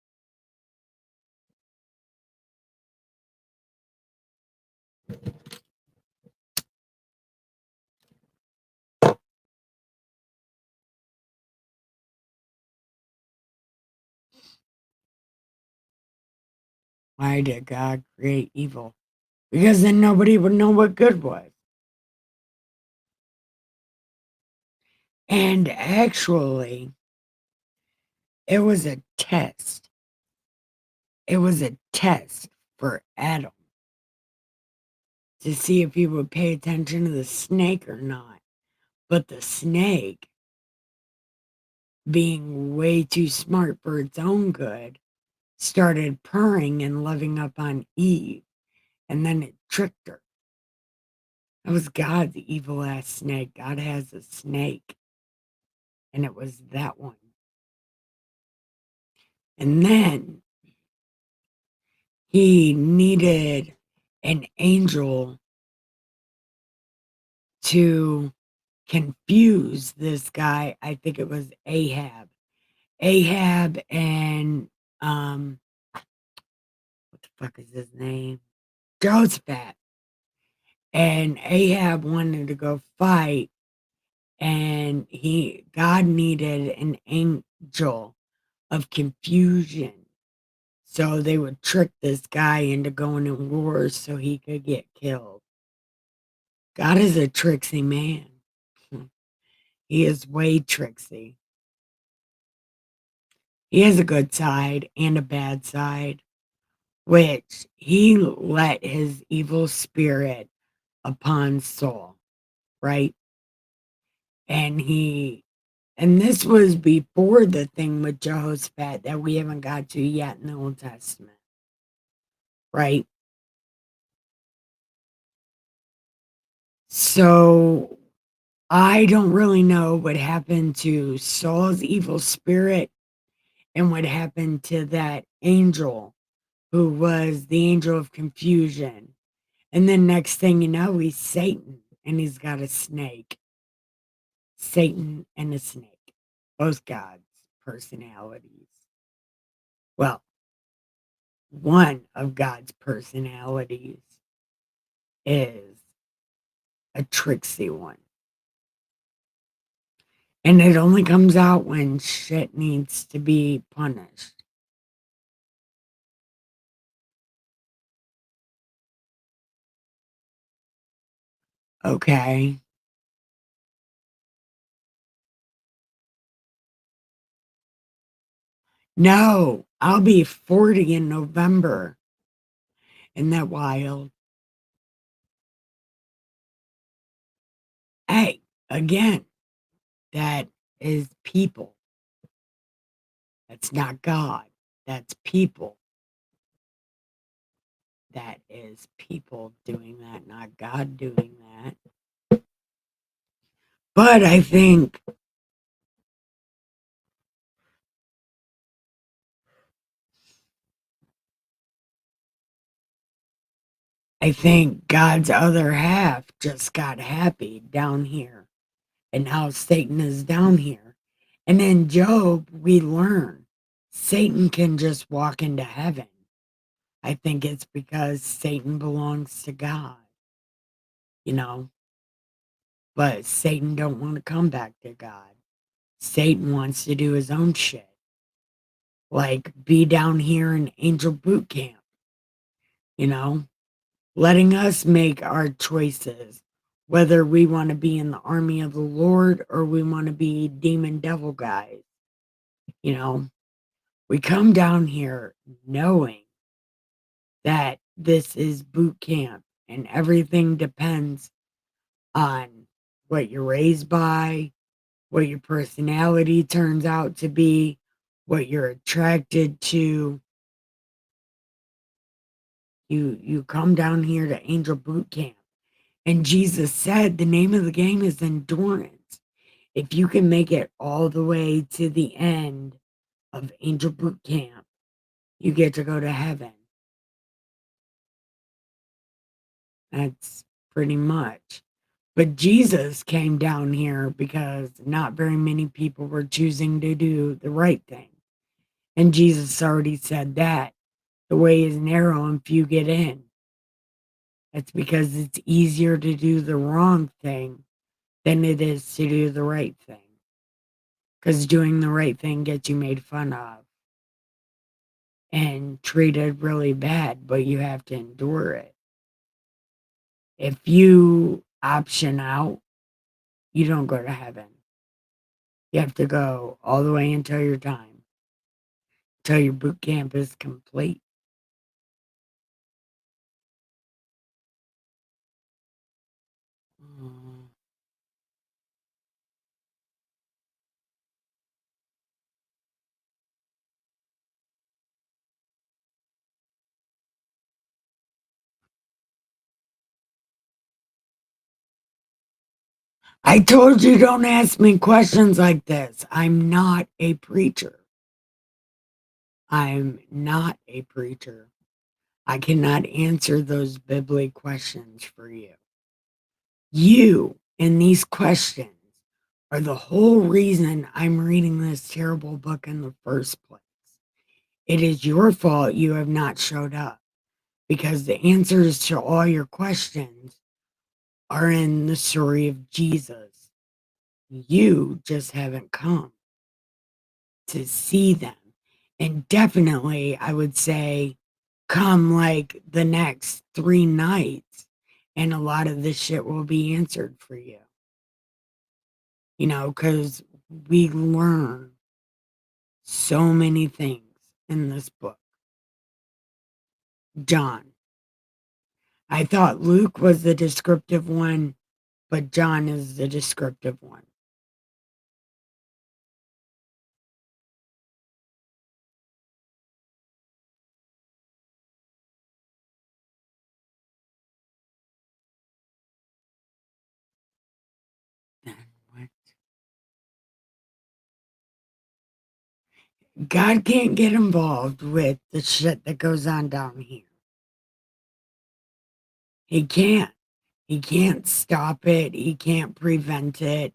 Why did God create evil? Because then nobody would know what good was. And actually, it was a test. It was a test for Adam to see if he would pay attention to the snake or not. But the snake, being way too smart for its own good, started purring and loving up on Eve, and then it tricked her. It was God's evil ass snake. God has a snake, and it was that one. And then he needed an angel to confuse this guy. I think it was Ahab. Ahab and what the fuck is his name? Jehoshaphat. And Ahab wanted to go fight, and God needed an angel of confusion. So they would trick this guy into going in wars so he could get killed. God is a tricksy man. He is way tricksy. He has a good side and a bad side, which he let his evil spirit upon Saul, right? And this was before the thing with Jehoshaphat that we haven't got to yet in the Old Testament, right? So I don't really know what happened to Saul's evil spirit and what happened to that angel who was the angel of confusion. And then next thing you know, he's Satan and he's got a snake. Satan and a snake, both God's personalities. Well, one of God's personalities is a tricksy one. And it only comes out when shit needs to be punished. Okay. No, I'll be 40 in November. Isn't that wild? Hey, again, that is people. That's not God. That's people. That is people doing that, not God doing that. But I think God's other half just got happy down here. And now Satan is down here. And in Job, we learn Satan can just walk into heaven. I think it's because Satan belongs to God, you know. But Satan don't want to come back to God. Satan wants to do his own shit. Like be down here in Angel Boot Camp, you know, letting us make our choices, whether we want to be in the army of the Lord or we want to be demon devil guys, you know. We come down here knowing that this is boot camp and everything depends on what you're raised by, what your personality turns out to be, what you're attracted to. You come down here to Angel Boot Camp. And Jesus said the name of the game is endurance. If you can make it all the way to the end of Angel Boot Camp, you get to go to heaven. That's pretty much. But Jesus came down here because not very many people were choosing to do the right thing. And Jesus already said that the way is narrow and few get in. That's because it's easier to do the wrong thing than it is to do the right thing. Because doing the right thing gets you made fun of and treated really bad, but you have to endure it. If you option out, you don't go to heaven. You have to go all the way until your time, until your boot camp is complete. Mm. I told you don't ask me questions like this. I'm not a preacher. I'm not a preacher. I cannot answer those biblical questions for you. You and these questions are the whole reason I'm reading this terrible book in the first place. It is your fault you have not showed up because the answers to all your questions are in the story of Jesus. You just haven't come to see them. And definitely, I would say, come like the next 3 nights, and a lot of this shit will be answered for you. You know, because we learn so many things in this book. John. I thought Luke was the descriptive one, but John is the descriptive one. Then what? God can't get involved with the shit that goes on down here. He can't. He can't stop it. He can't prevent it.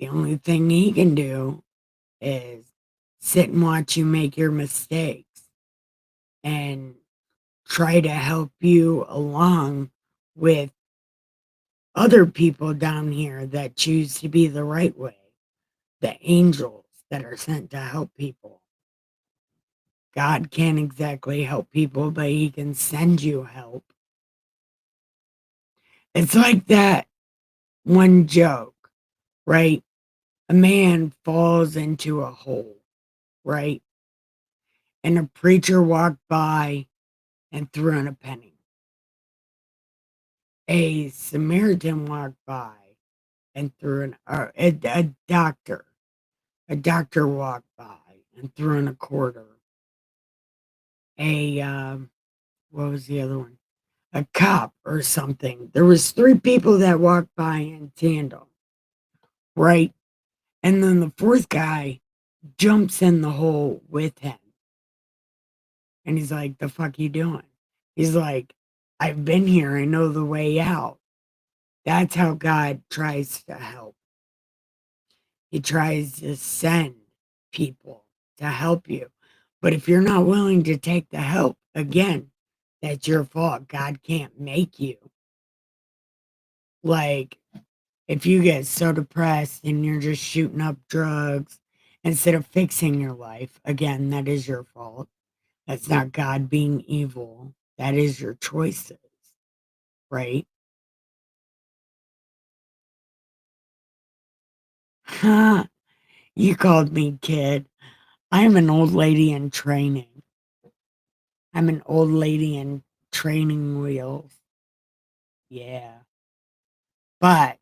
The only thing he can do is sit and watch you make your mistakes and try to help you along with other people down here that choose to be the right way, the angels that are sent to help people. God can't exactly help people, but he can send you help. It's like that one joke, right? A man falls into a hole, right? And a preacher walked by and threw in a penny. A Samaritan walked by and threw in a doctor. A doctor walked by and threw in a quarter. A what was the other one? A cop or something. There was 3 people that walked by in tandem, right? And then the fourth guy jumps in the hole with him. And he's like, the fuck you doing? He's like, I've been here. I know the way out. That's how God tries to help. He tries to send people to help you. But if you're not willing to take the help, again, that's your fault. God can't make you. Like, if you get so depressed and you're just shooting up drugs instead of fixing your life, again, that is your fault. That's not God being evil. That is your choices, right? Huh. You called me kid. I'm an old lady in training. I'm an old lady in training wheels. Yeah. But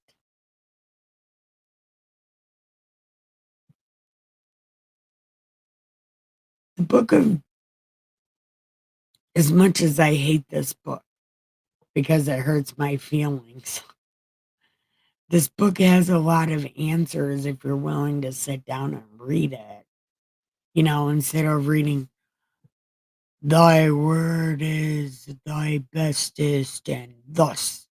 the book of, as much as I hate this book because it hurts my feelings, this book has a lot of answers if you're willing to sit down and read it. You know, instead of reading, thy word is thy bestest, and thus,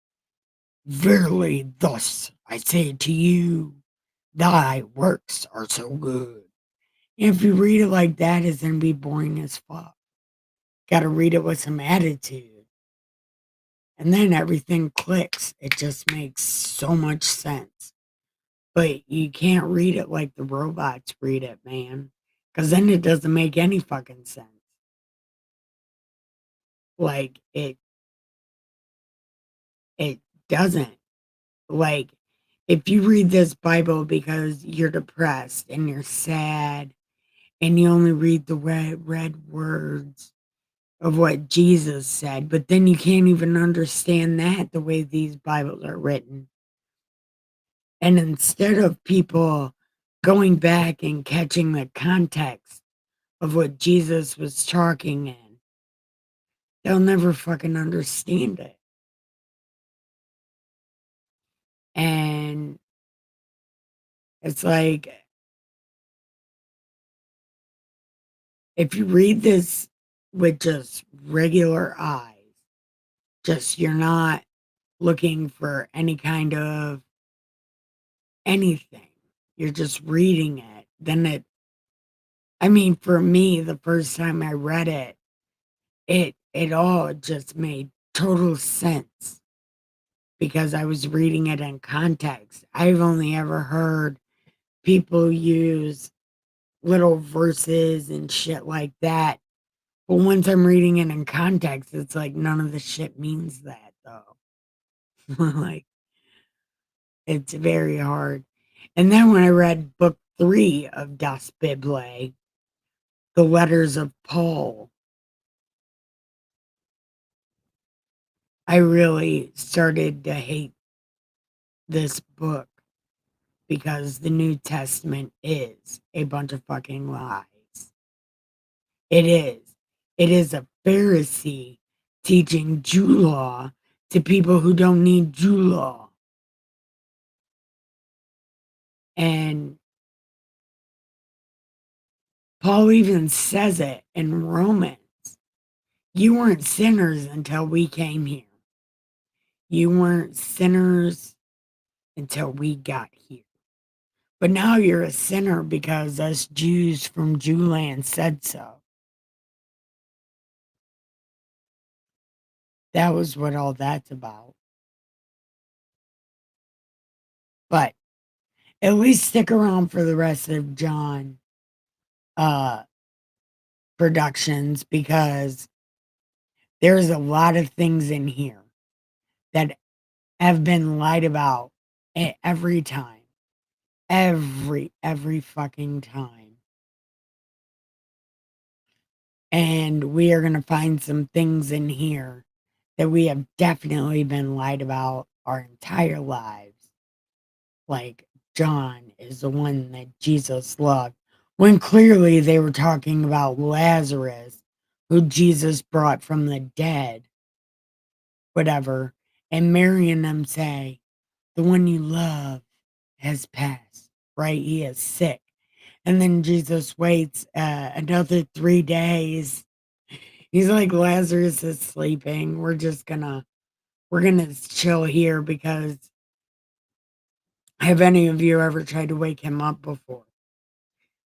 verily, thus I say to you, thy works are so good. If you read it like that, it's going to be boring as fuck. Got to read it with some attitude. And then everything clicks. It just makes so much sense. But you can't read it like the robots read it, man. Because then it doesn't make any fucking sense. Like, it doesn't. Like, if you read this Bible because you're depressed and you're sad and you only read the red words of what Jesus said, but then you can't even understand that the way these Bibles are written. And instead of people going back and catching the context of what Jesus was talking in, they'll never fucking understand it. And it's like, if you read this with just regular eyes, just you're not looking for any kind of anything, you're just reading it, then I mean, for me, the first time I read it, it all just made total sense because I was reading it in context. I've only ever heard people use little verses and shit like that. But once I'm reading it in context, it's like none of the shit means that though. Like it's very hard. And then when I read book 3 of Das Bible, the letters of Paul, I really started to hate this book because the New Testament is a bunch of fucking lies. It is. It is a Pharisee teaching Jew law to people who don't need Jew law. And Paul even says it in Romans. You weren't sinners until we came here. You weren't sinners until we got here. But now you're a sinner because us Jews from Jewland said so. That was what all that's about. But at least stick around for the rest of John uh productions because there's a lot of things in here that have been lied about every time. Every fucking time. And we are going to find some things in here that we have definitely been lied about our entire lives. Like John is the one that Jesus loved, when clearly they were talking about Lazarus, who Jesus brought from the dead, whatever. And Mary and them say, the one you love has passed, right? He is sick. And then Jesus waits another 3 days. He's like, Lazarus is sleeping. We're gonna chill here because have any of you ever tried to wake him up before?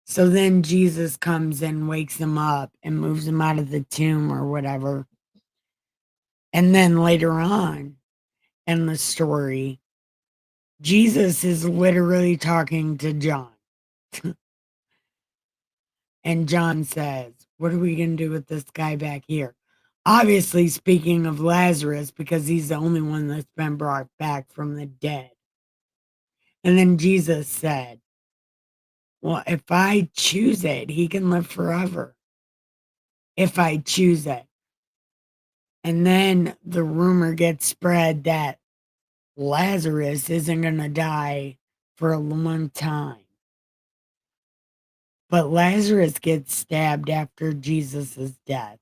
So then Jesus comes and wakes him up and moves him out of the tomb or whatever. And then later on in the story, Jesus is literally talking to John. And John says, what are we going to do with this guy back here? Obviously, speaking of Lazarus, because he's the only one that's been brought back from the dead. And then Jesus said, well, if I choose it, he can live forever. If I choose it. And then the rumor gets spread that Lazarus isn't going to die for a long time. But Lazarus gets stabbed after Jesus' death.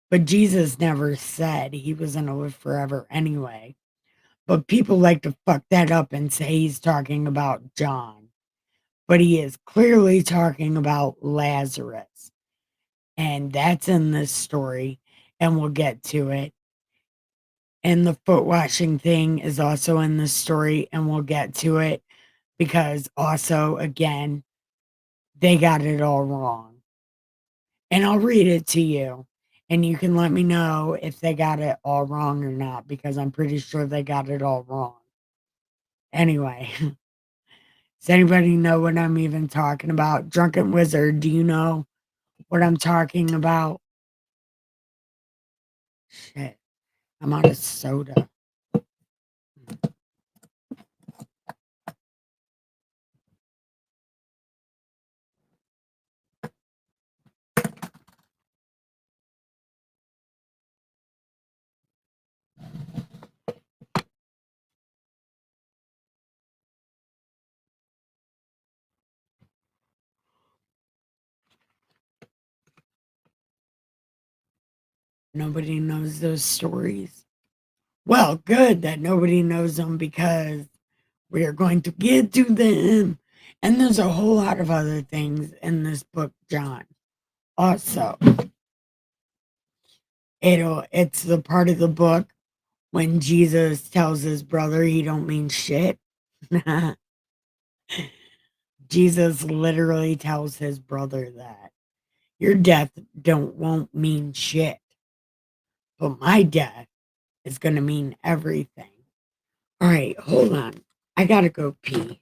But Jesus never said he was going to live forever anyway. But people like to fuck that up and say he's talking about John. But he is clearly talking about Lazarus. And that's in this story. And we'll get to it. And the foot washing thing is also in this story. And we'll get to it. Because also, again, they got it all wrong. And I'll read it to you. And you can let me know if they got it all wrong or not, because I'm pretty sure they got it all wrong. Anyway, does anybody know what I'm even talking about? Drunken Wizard, do you know what I'm talking about? Shit, I'm out of soda. Nobody knows those stories. Well, good that nobody knows them because we are going to get to them. And there's a whole lot of other things in this book, John. Also, it's the part of the book when Jesus tells his brother he don't mean shit. Jesus literally tells his brother that your death won't mean shit, but my death is gonna mean everything. All right, hold on. I gotta go pee.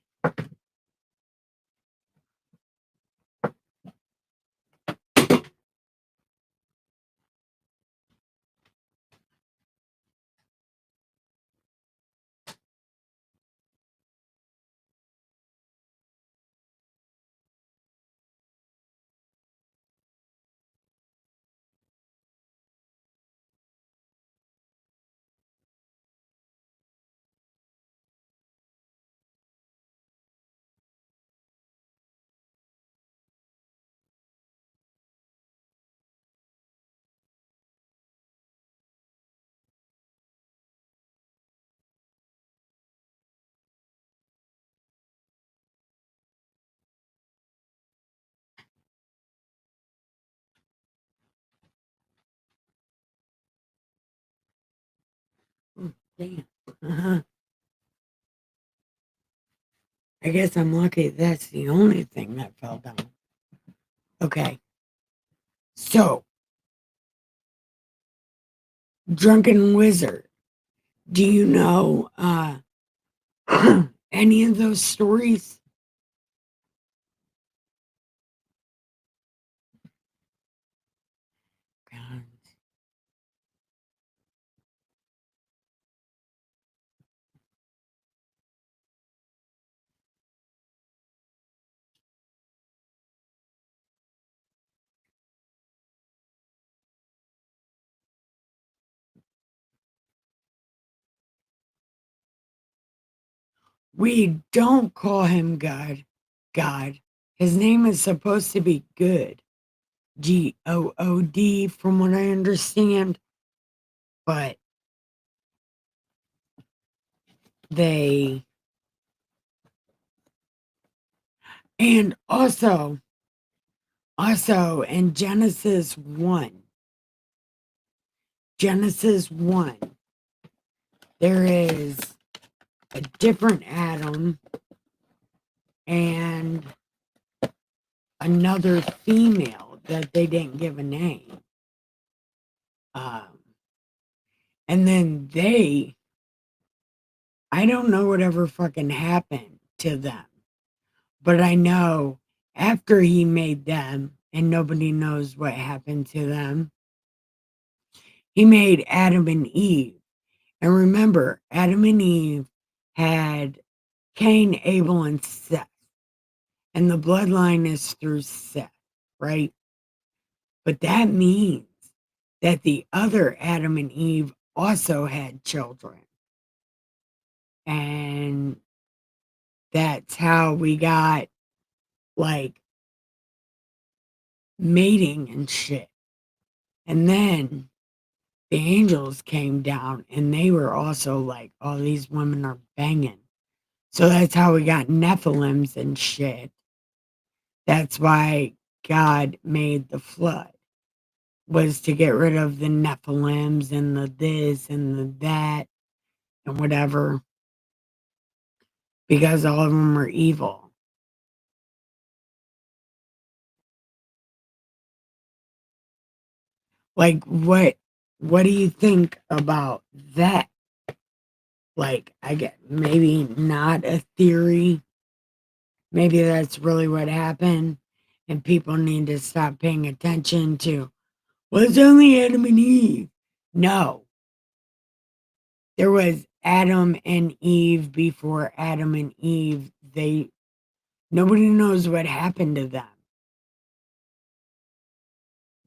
Damn. I guess I'm lucky that's the only thing that fell down. Okay. So, Drunken Wizard. Do you know any of those stories? God. We don't call him God. God. His name is supposed to be Good. Good, from what I understand. But they, and also in Genesis 1, there is a different Adam and another female that they didn't give a name. Um, and then I don't know whatever fucking happened to them, but I know after he made them, and nobody knows what happened to them, he made Adam and Eve. And remember, Adam and Eve had Cain, Abel, and Seth. And the bloodline is through Seth, right? But that means that the other Adam and Eve also had children. And that's how we got like mating and shit. And then the angels came down and they were also like, oh, these women are banging. So that's how we got Nephilims and shit. That's why God made the flood, was to get rid of the Nephilims and the this and the that and whatever, because all of them are evil. Like what do you think about that? Like, I get maybe not a theory. Maybe that's really what happened. And people need to stop paying attention to, well, it's only Adam and Eve. No, there was Adam and Eve before Adam and Eve. Nobody knows what happened to them.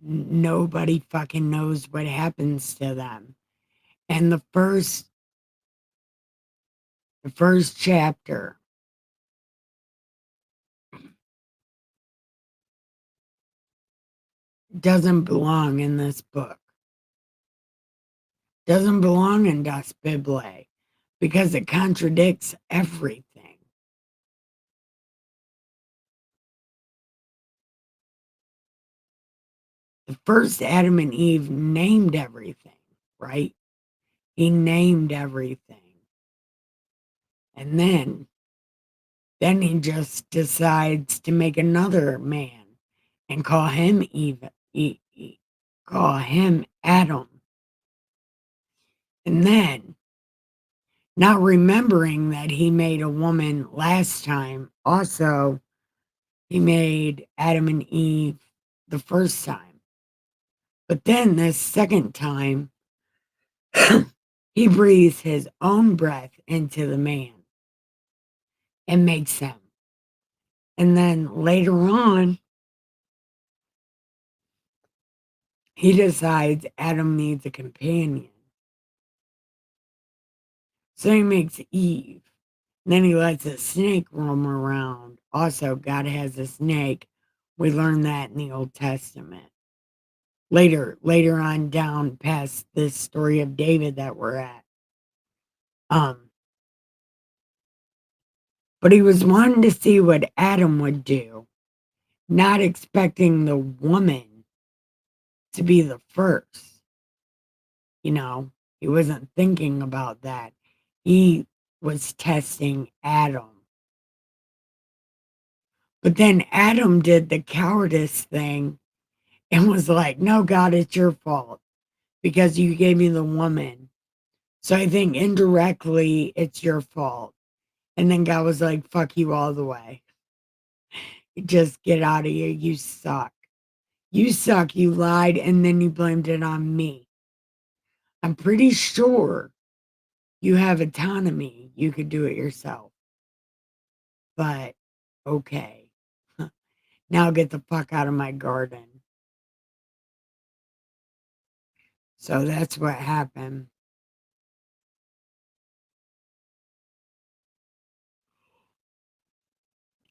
Nobody fucking knows what happens to them. And the first chapter doesn't belong in this book. doesn't belong in Das Bible because it contradicts everything. The first Adam and Eve named everything, right? He named everything. And then he just decides to make another man and call him call him Adam. And then, not remembering that he made a woman last time, also, he made Adam and Eve the first time. But then, the second time, he breathes his own breath into the man and makes him. And then later on, he decides Adam needs a companion. So he makes Eve. And then he lets a snake roam around. Also, God has a snake. We learn that in the Old Testament. Later on down past this story of David that we're at. But he was wanting to see what Adam would do, not expecting the woman to be the first. You know, he wasn't thinking about that. He was testing Adam. But then Adam did the cowardice thing and was like, no, God, it's your fault because you gave me the woman. So I think indirectly it's your fault. And then God was like, fuck you all the way. Just get out of here. You suck. You suck. You lied. And then you blamed it on me. I'm pretty sure you have autonomy. You could do it yourself. But okay. Now get the fuck out of my garden. So that's what happened.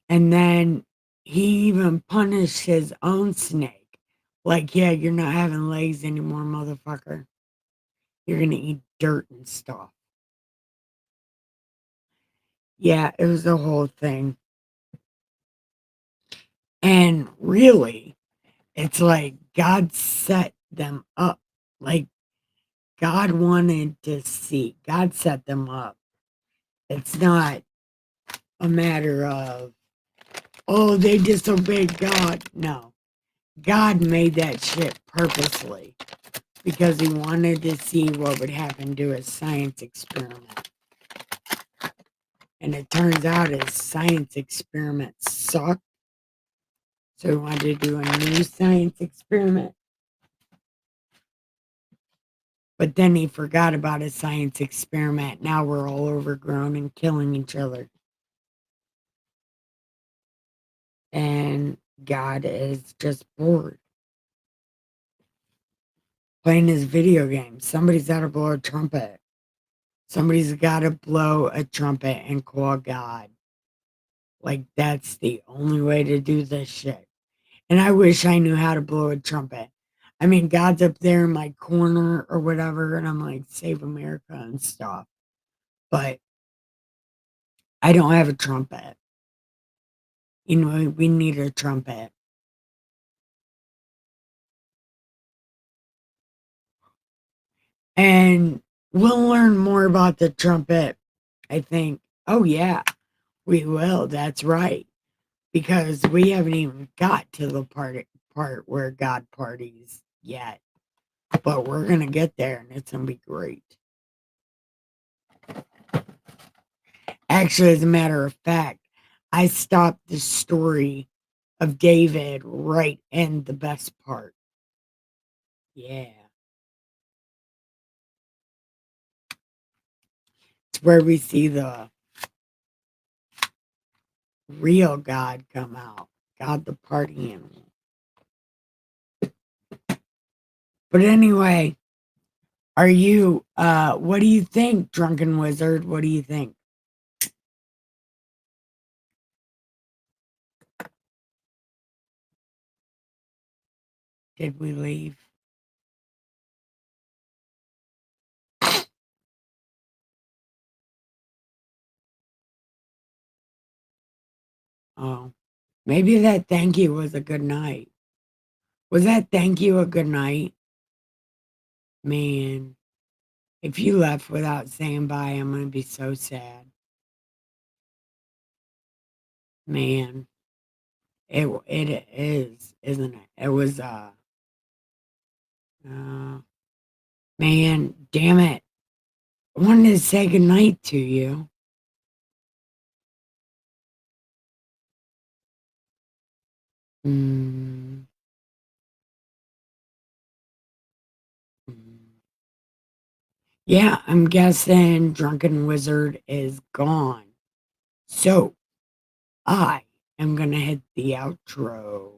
And then he even punished his own snake. Like, yeah, you're not having legs anymore, motherfucker. You're going to eat dirt and stuff. Yeah, it was the whole thing. And really, it's like God set them up. Like, God wanted to see. God set them up. It's not a matter of, oh, they disobeyed God. No. God made that shit purposely because he wanted to see what would happen to his science experiment. And it turns out his science experiment sucked. So he wanted to do a new science experiment. But then he forgot about his science experiment. Now we're all overgrown and killing each other. And God is just bored. Playing his video game. Somebody's got to blow a trumpet. Somebody's got to blow a trumpet and call God. Like, that's the only way to do this shit. And I wish I knew how to blow a trumpet. I mean, God's up there in my corner or whatever, and I'm like, save America and stuff. But I don't have a trumpet. You know, we need a trumpet. And we'll learn more about the trumpet, I think. Oh, yeah, we will. That's right. Because we haven't even got to the part where God parties yet. But we're going to get there and it's going to be great. Actually, as a matter of fact, I stopped the story of David right in the best part. Yeah. It's where we see the real God come out. God the party animal. But anyway, what do you think, Drunken Wizard? What do you think? Did we leave? Oh, maybe that thank you was a good night. Was that thank you a good night? Man, if you left without saying bye, I'm gonna be so sad. Man, it is, isn't it? It was uh man, damn it. I wanted to say good night to you. Mm, mm. Yeah, I'm guessing Drunken Wizard is gone. So I am gonna hit the outro.